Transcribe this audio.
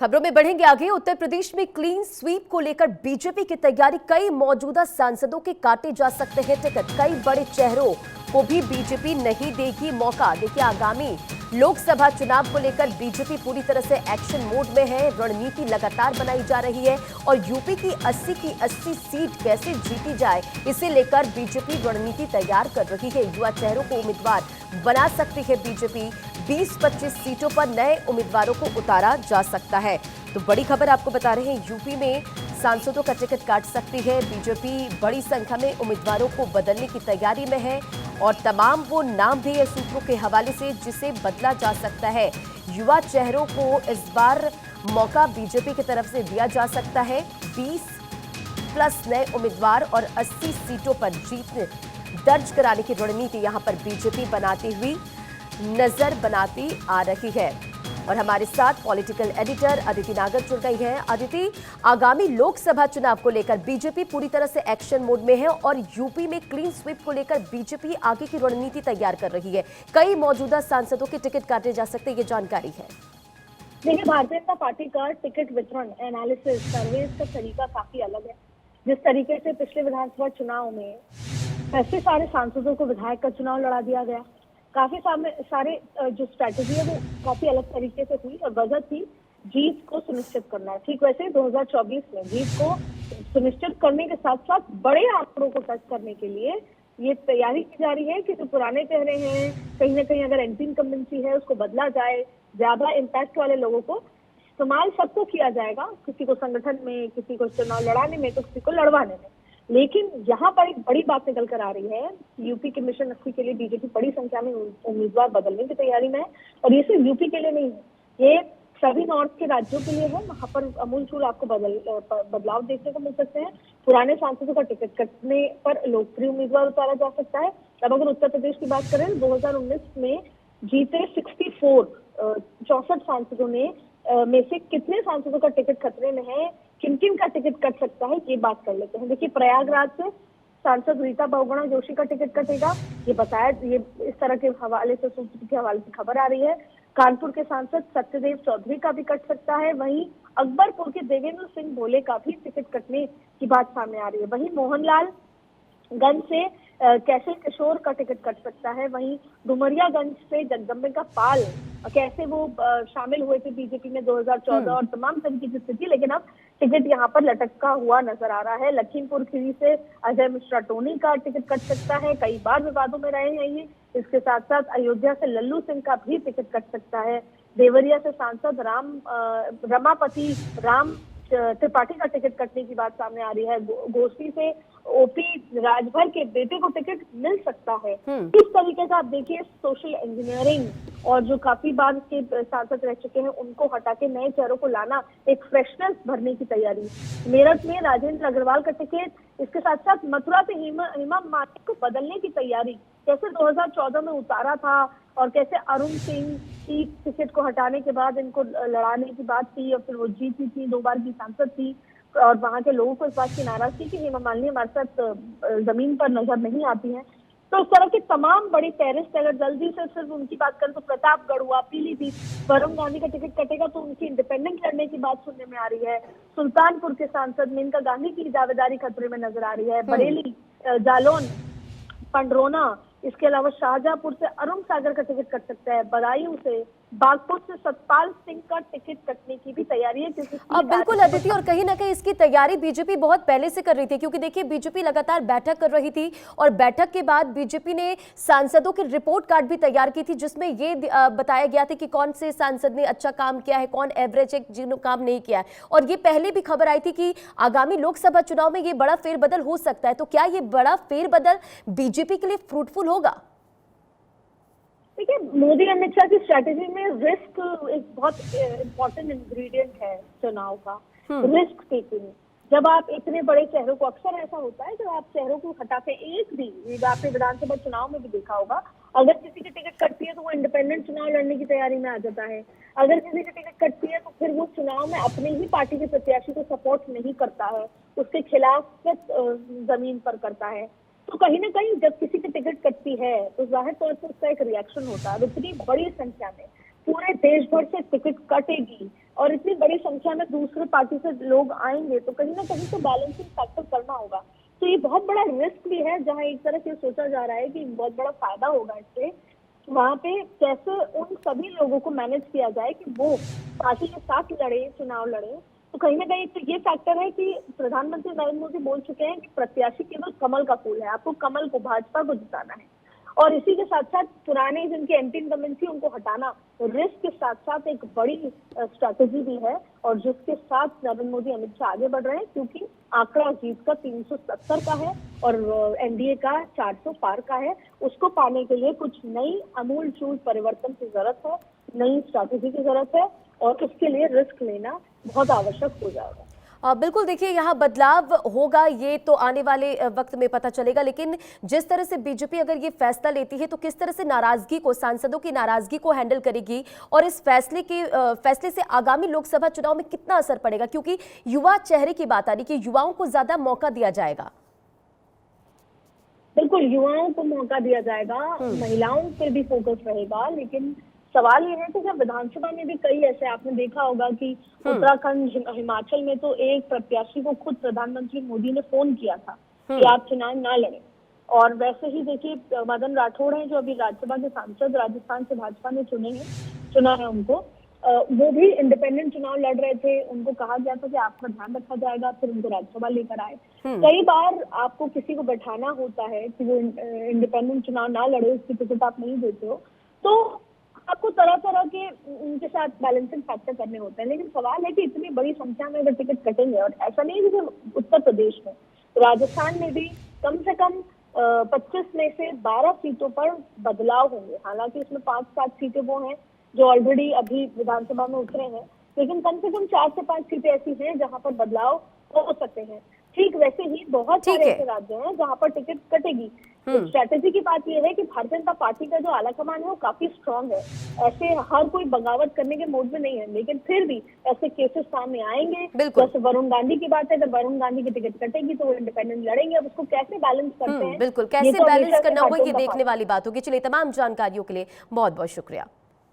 खबरों में बढ़ेंगे आगे। उत्तर प्रदेश में क्लीन स्वीप को लेकर बीजेपी की तैयारी। कई मौजूदा सांसदों के काटे जा सकते हैं टिकट। कई बड़े चेहरों को भी बीजेपी नहीं देगी मौका। देखिए, आगामी लोकसभा चुनाव को लेकर बीजेपी पूरी तरह से एक्शन मोड में है। रणनीति लगातार बनाई जा रही है और यूपी की 80 सीट कैसे जीती जाए, इसे लेकर बीजेपी रणनीति तैयार कर रही है। युवा चेहरों को उम्मीदवार बना सकती है बीजेपी। 20-25 सीटों पर नए उम्मीदवारों को उतारा जा सकता है। तो बड़ी खबर आपको बता रहे हैं, यूपी में सांसदों का टिकट काट सकती है बीजेपी। बड़ी संख्या में उम्मीदवारों को बदलने की तैयारी में है और तमाम वो नाम भी है सूत्रों के हवाले से जिसे बदला जा सकता है। युवा चेहरों को इस बार मौका बीजेपी की तरफ से दिया जा सकता है। 20+ नए उम्मीदवार और 80 सीटों पर जीत दर्ज कराने की रणनीति यहां पर बीजेपी बनाती हुई नजर बनाती आ रही है। और हमारे साथ पॉलिटिकल एडिटर अदिति नागर जुड़ गई हैं। अदिति, आगामी लोकसभा चुनाव को लेकर बीजेपी पूरी तरह से एक्शन मोड में है और यूपी में क्लीन स्वीप को लेकर बीजेपी आगे की रणनीति तैयार कर रही है। कई मौजूदा सांसदों के टिकट काटे जा सकते हैं, ये जानकारी है। देखिए, भारतीय जनता पार्टी का टिकट वितरण एनालिसिस सर्वे का तरीका काफी अलग है। जिस तरीके से पिछले विधानसभा चुनाव में ऐसे सारे सांसदों को विधायक का चुनाव लड़ा दिया गया, काफी सारे जो स्ट्रैटेजी है वो काफी अलग तरीके से हुई और वजह थी जीत को सुनिश्चित करना। ठीक वैसे 2024 में जीत को सुनिश्चित करने के साथ साथ बड़े आंकड़ों को टच करने के लिए ये तैयारी की जा रही है कि जो पुराने चेहरे हैं, कहीं ना कहीं अगर एंटी इनकम्बेंसी है उसको बदला जाए। ज्यादा इम्पैक्ट वाले लोगों को इस्तेमाल सबको किया जाएगा, किसी को संगठन में, किसी को चुनाव लड़ाने में, तो किसी को लड़वाने में। लेकिन यहाँ पर एक बड़ी बात निकल कर आ रही है, यूपी के मिशन 80 के लिए बीजेपी बड़ी संख्या में उम्मीदवार बदलने की तैयारी में है। और ये सिर्फ यूपी के लिए नहीं है, ये सभी नॉर्थ के राज्यों के लिए है। वहां पर अमूलचूल आपको बदलाव देखने को मिल सकते हैं। पुराने सांसदों का टिकट कटने पर लोकप्रिय उम्मीदवार उतारा जा सकता है। अब अगर उत्तर प्रदेश की बात करें, 2019 में जीते 64 सांसदों में से कितने सांसदों का टिकट खतरे में है, किन किन का टिकट कट सकता है, ये बात कर लेते हैं। देखिए, प्रयागराज से सांसद रीता बहुगुणा जोशी का टिकट कटेगा, ये बताया, ये इस तरह के हवाले से, सूत्र के हवाले से खबर आ रही है। कानपुर के सांसद सत्यदेव चौधरी का भी कट सकता है। वहीं अकबरपुर के देवेंद्र सिंह भोले का भी टिकट कटने की बात सामने आ रही है। वहीं मोहनलालगंज से कैसे किशोर का टिकट कट सकता है। वहीं डुमरियागंज से जगदम्बिका पाल, कैसे वो शामिल हुए थे बीजेपी में 2014 और तमाम तरीके की स्थिति, लेकिन अब टिकट यहाँ पर लटका हुआ नजर आ रहा है। लखीमपुर खीरी से अजय मिश्रा टोनी का टिकट कट सकता है, कई बार विवादों में रहे हैं ये। इसके साथ साथ अयोध्या से लल्लू सिंह का भी टिकट कट सकता है। देवरिया से सांसद रमापति राम त्रिपाठी का टिकट कटने की बात सामने आ रही है। गोष्ठी से ओपी राजभर के बेटे को टिकट मिल सकता है। इस तरीके का आप देखिए, सोशल इंजीनियरिंग और जो काफी बार के सांसद रह चुके हैं उनको हटा के नए चेहरों को लाना, एक फ्रेशनेस भरने की तैयारी। मेरठ में राजेंद्र अग्रवाल का टिकट, इसके साथ साथ मथुरा से हेमा मालिनी को बदलने की तैयारी। कैसे 2014 में उतारा था और कैसे अरुण सिंह की टिकट को हटाने के बाद इनको लड़ाने की बात थी और फिर वो जीती थी, 2 बार की सांसद थी और वहां के लोगों को इस बात की नाराजगी कि हेमा मालिनी हमारे साथ जमीन पर नजर नहीं आती है। तो इस तरह के तमाम बड़ी फहरिस्त, अगर जल्दी से सिर्फ उनकी बात करें तो प्रतापगढ़ हुआ, पीलीभीत, वरुण गांधी का टिकट कटेगा तो उनकी इंडिपेंडेंट लड़ने की बात सुनने में आ रही है। सुल्तानपुर के सांसद मेनका गांधी की दावेदारी खतरे में नजर आ रही है। बरेली, जालौन, पंडरोना, इसके अलावा शाहजहांपुर से अरुण सागर का टिकट कट सकता है। बदायूं से, बागपुर से सतपाल सिंह का टिकट कटने की भी तैयारी है। अब बिल्कुल अदिति, और कहीं ना कहीं इसकी तैयारी बीजेपी बहुत पहले से कर रही थी, क्योंकि देखिए बीजेपी लगातार बैठक कर रही थी और बैठक के बाद बीजेपी ने सांसदों के रिपोर्ट कार्ड भी तैयार की थी, जिसमें ये बताया गया था कि कौन से सांसद ने अच्छा काम किया है, कौन एवरेज है, जिन्होंने काम नहीं किया है। और ये पहले भी खबर आई थी कि आगामी लोकसभा चुनाव में ये बड़ा फेरबदल हो सकता है। तो क्या ये बड़ा फेरबदल बीजेपी के लिए फ्रूटफुल होगा? देखिए, मोदी अमित शाह की स्ट्रैटेजी में रिस्क एक बहुत इम्पोर्टेंट इंग्रेडिएंट है चुनाव का। रिस्क टेकिंग, जब आप इतने बड़े चेहरों को, अक्सर ऐसा होता है जब आप चेहरों को हटाते, एक भी आपने विधानसभा चुनाव में भी देखा होगा, अगर किसी की टिकट कटती है तो वो इंडिपेंडेंट चुनाव लड़ने की तैयारी में आ जाता है। अगर किसी की टिकट कटती है तो फिर वो चुनाव में अपनी ही पार्टी के प्रत्याशी को सपोर्ट नहीं करता है, उसके खिलाफ जमीन पर करता है। तो कहीं ना कहीं जब किसी की टिकट कटती है तो जाहिर तौर पर उसका एक रिएक्शन होता है। इतनी बड़ी संख्या में पूरे देश भर से टिकट कटेगी और इतनी बड़ी संख्या में दूसरे पार्टी से लोग आएंगे तो कहीं ना कहीं तो बैलेंसिंग फैक्टर करना होगा। तो ये बहुत बड़ा रिस्क भी है, जहां एक तरह से सोचा जा रहा है कि बहुत बड़ा फायदा होगा इससे। वहां पे कैसे उन सभी लोगों को मैनेज किया जाए कि वो पार्टी के साथ लड़े, चुनाव लड़े। तो कहीं ना कहीं तो ये फैक्टर है कि प्रधानमंत्री नरेंद्र मोदी बोल चुके हैं कि प्रत्याशी केवल कमल का फूल है, आपको कमल को, भाजपा को जिताना है। और इसी के साथ साथ पुराने जिनके एंटी इनकम्बेंसी थी उनको हटाना रिस्क के साथ साथ एक बड़ी स्ट्रैटेजी भी है, और जिसके साथ नरेंद्र मोदी अमित शाह आगे बढ़ रहे हैं, क्योंकि आंकड़ा जीत का 370 का है और एनडीए का 400 पार का है। उसको पाने के लिए कुछ नई आमूल चूल परिवर्तन की जरूरत है, नई स्ट्रैटेजी की जरूरत है, और उसके लिए रिस्क लेना बहुत आवश्यक हो जाएगा। बिल्कुल, देखिए यहाँ बदलाव होगा ये तो आने वाले वक्त में पता चलेगा, लेकिन जिस तरह से बीजेपी अगर ये फैसला लेती है तो किस तरह से नाराजगी को, सांसदों की नाराजगी को हैंडल करेगी, और इस फैसले से आगामी लोकसभा चुनाव में कितना असर पड़ेगा, क्योंकि युवा चेहरे की बात आ रही कि युवाओं को ज्यादा मौका दिया जाएगा। बिल्कुल, युवाओं को मौका दिया जाएगा, महिलाओं पे भी फोकस रहेगा, लेकिन सवाल ये है कि जब विधानसभा में भी कई ऐसे आपने देखा होगा कि उत्तराखंड, हिमाचल में तो एक प्रत्याशी को खुद प्रधानमंत्री मोदी ने फोन किया था कि आप चुनाव ना लड़ें। और वैसे ही देखिए मदन राठौड़ हैं जो अभी राज्यसभा के सांसद राजस्थान से भाजपा ने चुना है उनको, वो भी इंडिपेंडेंट चुनाव लड़ रहे थे। उनको कहा गया था कि आपका ध्यान रखा जाएगा, फिर उनको राज्यसभा लेकर आए। कई बार आपको किसी को बैठाना होता है कि वो इंडिपेंडेंट चुनाव ना लड़े, उसकी टिकट आप नहीं देते हो, तो आपको तरह तरह के उनके साथ बैलेंसिंग फैक्टर करने होते हैं। लेकिन सवाल है कि इतनी बड़ी संख्या में अगर टिकट कटेंगे, और ऐसा नहीं है जैसे उत्तर प्रदेश में, राजस्थान में भी कम से कम 25 में से 12 सीटों पर बदलाव होंगे। हालांकि इसमें 5-7 सीटें वो हैं जो ऑलरेडी अभी विधानसभा में उतरे हैं, लेकिन कम से कम 4 से 5 सीटें ऐसी हैं जहां पर बदलाव हो सकते हैं। ठीक वैसे ही बहुत सारे ऐसे राज्य हैं जहां पर टिकट कटेगी। स्ट्रैटेजी की बात यह है कि भारतीय जनता पार्टी का जो आलाकमान है वो काफी स्ट्रांग है, ऐसे हर कोई बगावत करने के मूड में नहीं है, लेकिन फिर भी ऐसे केसेस सामने आएंगे। जैसे वरुण गांधी की बात है, अगर वरुण गांधी की टिकट कटेगी तो वो इंडिपेंडेंट लड़ेंगे। अब उसको कैसे बैलेंस करते हैं, बिल्कुल कैसे बैलेंस करना होगा ये देखने वाली बात होगी। चलिए, तमाम जानकारियों के लिए बहुत बहुत शुक्रिया।